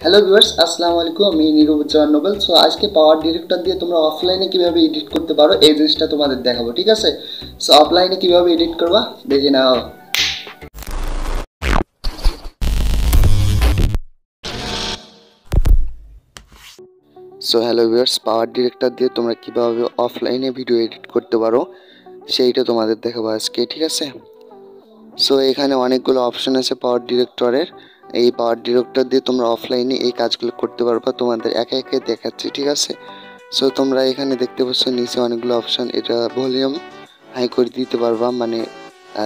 Hello viewers, আসসালামু আলাইকুম। আমি নিরুপচার নোবেল। সো আজকে পাওয়ার ডিরেক্টর দিয়ে তোমরা অফলাইনে কিভাবে এডিট করতে পারো এই জিনিসটা তোমাদের দেখাবো, ঠিক আছে? সো অফলাইনে কিভাবে এডিট করবা দেখে নাও। সো হ্যালো ভিউয়ার্স, পাওয়ার ডিরেক্টর দিয়ে তোমরা কিভাবে অফলাইনে ভিডিও এডিট করতে পারো সেইটা তোমাদের দেখাবো আজকে, ঠিক আছে? সো এখানে অনেকগুলো অপশন আছে পাওয়ার ডিরেক্টরের। এই পাওয়ার ডিরেক্টর দিয়ে তোমরা অফলাইনে এই কাজগুলো করতে পারবা, তোমাদের একে একে দেখাচ্ছি, ঠিক আছে? সো তোমরা এখানে দেখতে পাচ্ছ নিচে অনেকগুলো অপশন। এটা ভলিউম হাই করে দিতে পারবা, মানে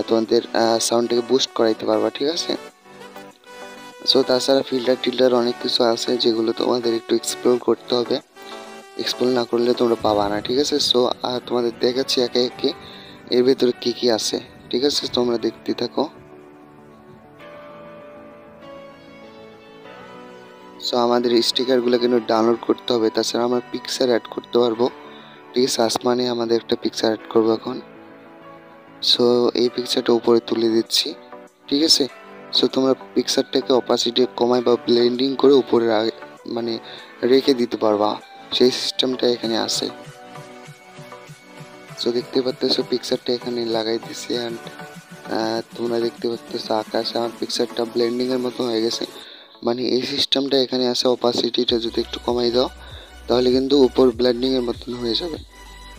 তোমাদের সাউন্ডটাকে বুস্ট করাইতে পারবা, ঠিক আছে? সো তাছাড়া ফিল্টার অনেক কিছু আছে যেগুলো তোমাদের একটু এক্সপ্লোর করতে হবে। এক্সপ্লোর না করলে তোমরা পাবা না, ঠিক আছে? সো তোমাদের দেখাচ্ছি একে একে এর ভিতরে কি কি আছে, ঠিক আছে? তোমরা দেখতে থাকো। সো আমাদের স্টিকারগুলো কিন্তু ডাউনলোড করতে হবে, তাছাড়া আমরা পিকচার অ্যাড করতে পারবো, ঠিক আছে? আসমানে আমাদের একটা পিকচার অ্যাড করবো এখন। সো এই পিকচারটা উপরে তুলে দিচ্ছি, ঠিক আছে? সো তোমরা পিকচারটাকে অপাসিটি কমায় বা ব্লেন্ডিং করে উপরে মানে রেখে দিতে পারবা, সেই সিস্টেমটা এখানে আছে। সো দেখতে পাচ্ছ পিকচারটা এখানে লাগাই দিছি। অ্যান্ড তোমরা দেখতে পাচ্ছ আকাশ, আমার পিকচারটা ব্লেন্ডিংয়ের মতো হয়ে গেছে, মানে এই সিস্টেমটা এখানে আছে। অপাসিটিটা যদি একটু কমাই দাও তাহলে কিন্তু উপর ব্লেন্ডিংয়ের মতন হয়ে যাবে।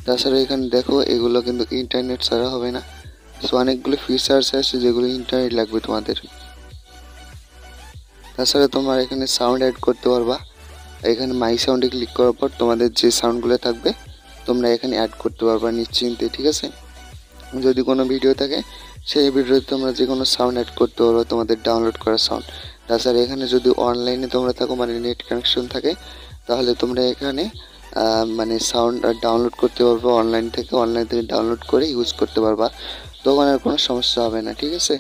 তাছাড়া এখানে দেখো এগুলো কিন্তু ইন্টারনেট ছাড়া হবে না। সো অনেকগুলো ফিচার্স আছে যেগুলো ইন্টারনেট লাগবে তোমাদের। তাছাড়া তোমরা এখানে সাউন্ড অ্যাড করতে পারবা। এখানে মাই সাউন্ডে ক্লিক করার পর তোমাদের যে সাউন্ডগুলো থাকবে তোমরা এখানে অ্যাড করতে পারবা নিশ্চিন্তে, ঠিক আছে? যদি কোনো ভিডিও থাকে সেই ভিডিওতে তোমরা যে কোনো সাউন্ড অ্যাড করতে পারো, তোমাদের ডাউনলোড করা সাউন্ড। তাছাড়া এখানে যদি অনলাইনে তোমরা থাকো, মানে নেট কানেকশন থাকে, তাহলে তোমরা এখানে মানে সাউন্ড ডাউনলোড করতে পারবো অনলাইন থেকে ডাউনলোড করে ইউজ করতে পারবা, তখন আর কোনো সমস্যা হবে না, ঠিক আছে?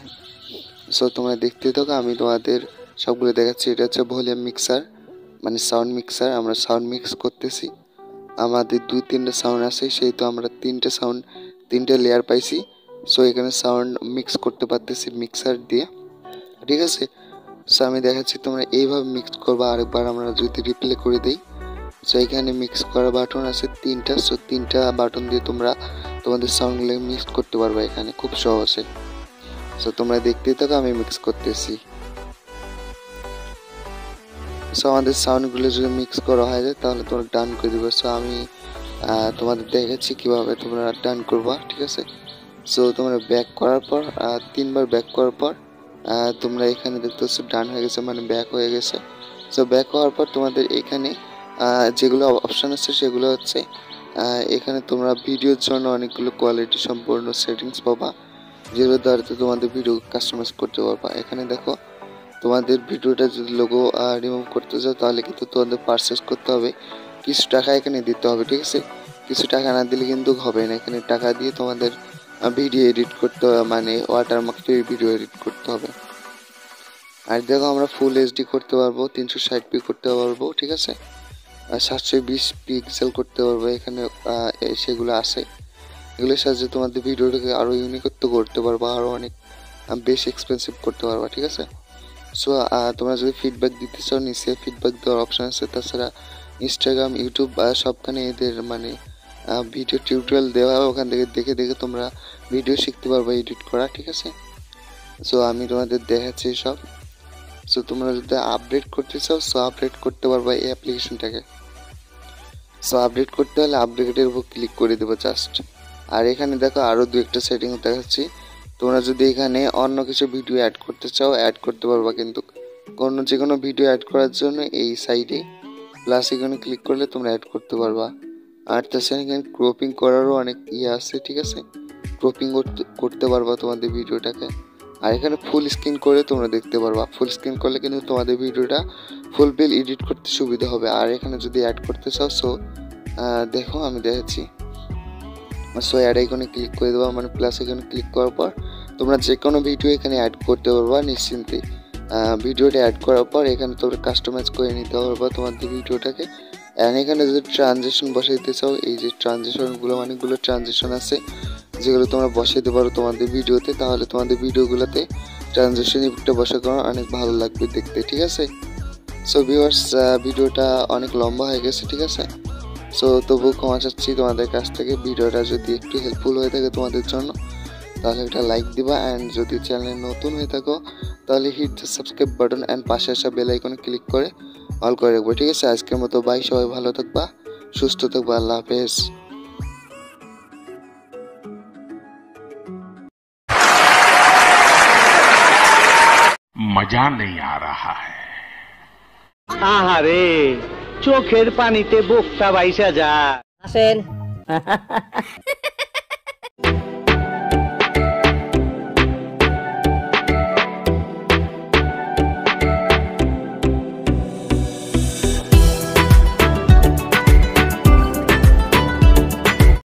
সো তোমরা দেখতে থাকো, আমি তোমাদের সবগুলো দেখাচ্ছি। এটা হচ্ছে ভলিউম মিক্সার, মানে সাউন্ড মিক্সার। আমরা সাউন্ড মিক্স করতেছি, আমাদের 2-3টা সাউন্ড আছে, সেই তো আমরা 3টে লেয়ার পাইছি। সো এখানে সাউন্ড মিক্স করতে পারতেছি মিক্সার দিয়ে, ঠিক আছে? সো আমি দেখাচ্ছি তোমরা এইভাবে মিক্স করবা। আরেকবার আমরা যদি রিপ্লে করে দিই, সো এখানে মিক্স করা বাটন আছে 3টা। সো 3টা বাটন দিয়ে তোমরা তোমাদের সাউন্ডগুলো মিক্স করতে পারবা এখানে খুব সহজে। সো তোমরা দেখতেই থাকো, আমি মিক্স করতেছি। সো আমাদের সাউন্ডগুলো যদি মিক্স করা হয়ে যায় তাহলে তোমরা ডান করে দিবে। সো আমি তোমাদের দেখাচ্ছি কিভাবে তোমরা ডান করবা, ঠিক আছে? সো তোমরা ব্যাক করার পর 3বার ব্যাক করার পর তোমরা এখানে দেখতে পাচ্ছ ডান হয়ে গেছে, মানে ব্যাক হয়ে গেছে। সো ব্যাক হওয়ার পর তোমাদের এখানে যেগুলো অপশান আছে সেগুলো হচ্ছে এখানে তোমরা ভিডিওর জন্য অনেকগুলো কোয়ালিটি সম্পূর্ণ সেটিংস পাবা, যেগুলোর দ্বারা তোমাদের ভিডিও কাস্টমাইজ করতে পারবা। এখানে দেখো তোমাদের ভিডিওটা যদি লোগো রিমুভ করতে চাও তাহলে কিন্তু তোমাদের পারচেস করতে হবে, কিছু টাকা এখানে দিতে হবে, ঠিক আছে? কিছু টাকা না দিলে কিন্তু হবে না। এখানে টাকা দিয়ে তোমাদের ভিডিও এডিট করতে হবে, মানে ওয়াটারমার্ক দিয়ে ভিডিও এডিট করতে হবে। আর দেখো আমরা ফুল এইচডি করতে পারবো, 360p করতে পারবো, ঠিক আছে? আর 720 পিক্সেল করতে পারবো। এখানে সেগুলো আছে, এগুলোর সাহায্যে তোমাদের ভিডিওটাকে আরও ইউনিকত্ব করতে পারবো, আরও অনেক বেশি এক্সপেন্সিভ করতে পারবা, ঠিক আছে? সো তোমরা যদি ফিডব্যাক দিতে চাও নিচে ফিডব্যাক দেওয়ার অপশান আছে। তাছাড়া ইনস্টাগ্রাম, ইউটিউব সবখানে এদের মানে ভিডিও টিউটোরিয়াল দেওয়া হয়, ওখান থেকে দেখে দেখে তোমরা ভিডিও শিখতে পারবে এডিট করা, ঠিক আছে? সো আমি তোমাদের দেখাচ্ছি সব। সো তোমরা যদি আপডেট করতে চাও সো আপডেট করতে পারবে এই অ্যাপ্লিকেশনটাকে। সো আপডেট করতে হলে আপডেটের উপর ক্লিক করে দেবো জাস্ট। আর এখানে দেখো আরও 2-একটা সেটিং দেখাচ্ছি। তোমরা যদি এখানে অন্য কিছু ভিডিও অ্যাড করতে চাও অ্যাড করতে পারবা, কিন্তু যে কোনো ভিডিও অ্যাড করার জন্য এই সাইডে প্লাস এখানে ক্লিক করলে তোমরা অ্যাড করতে পারবা। আর তাছাড়া এখানে ক্রপিং করারও অনেক আছে, ঠিক আছে? ক্রপিং করতে পারবা তোমাদের ভিডিওটাকে। আর এখানে ফুল স্ক্রিন করে তোমরা দেখতে পারবা। ফুল স্ক্রিন করলে কিন্তু তোমাদের ভিডিওটা ফুলফিল এডিট করতে সুবিধা হবে। আর এখানে যদি অ্যাড করতে চাও সো দেখো আমি দেখাচ্ছি। সো অ্যাড আইকনে ক্লিক করে দেবো, মানে প্লাস আইকনে ক্লিক করার পর তোমরা যে কোনো ভিডিও এখানে অ্যাড করতে পারবা নিশ্চিন্তে। ভিডিওটা অ্যাড করার পর এখানে তোমরা কাস্টমাইজ করে নিতে পারবা তোমাদের ভিডিওটাকে। অ্যান্ড এখানে যদি ট্রানজিশন বসাইতে চাও, এই যে ট্রানজিশনগুলো অনেকগুলো ট্রানজিশন আছে যেগুলো তোমরা বসাইতে পারো তোমাদের ভিডিওতে, তাহলে তোমাদের ভিডিওগুলোতে ট্রানজিশন ইফেক্টটা বসানো অনেক ভালো লাগবে দেখতে, ঠিক আছে? সো ভিউয়ার্স, ভিডিওটা অনেক লম্বা হয়ে গেছে, ঠিক আছে। সো তবুও ক্ষমা চাচ্ছি তোমাদের কাছ থেকে। ভিডিওটা যদি একটু হেল্পফুল হয়ে থাকে তোমাদের জন্য তাহলে একটা লাইক দিবা, অ্যান্ড যদি চ্যানেলে নতুন হয়ে থাকো তাহলে hit the subscribe button and পাশে আসা বেল আইকনে ক্লিক করে অল করে রাখবো, ঠিক আছে। আজকের মতো বাই, সবাই ভালো থাকবা, সুস্থ থাকবা, আল্লাহ হাফেজ। मजा नहीं आ रहा है। আহারে চোখের পানিতে বোকটা বাইসা যায়। আসেন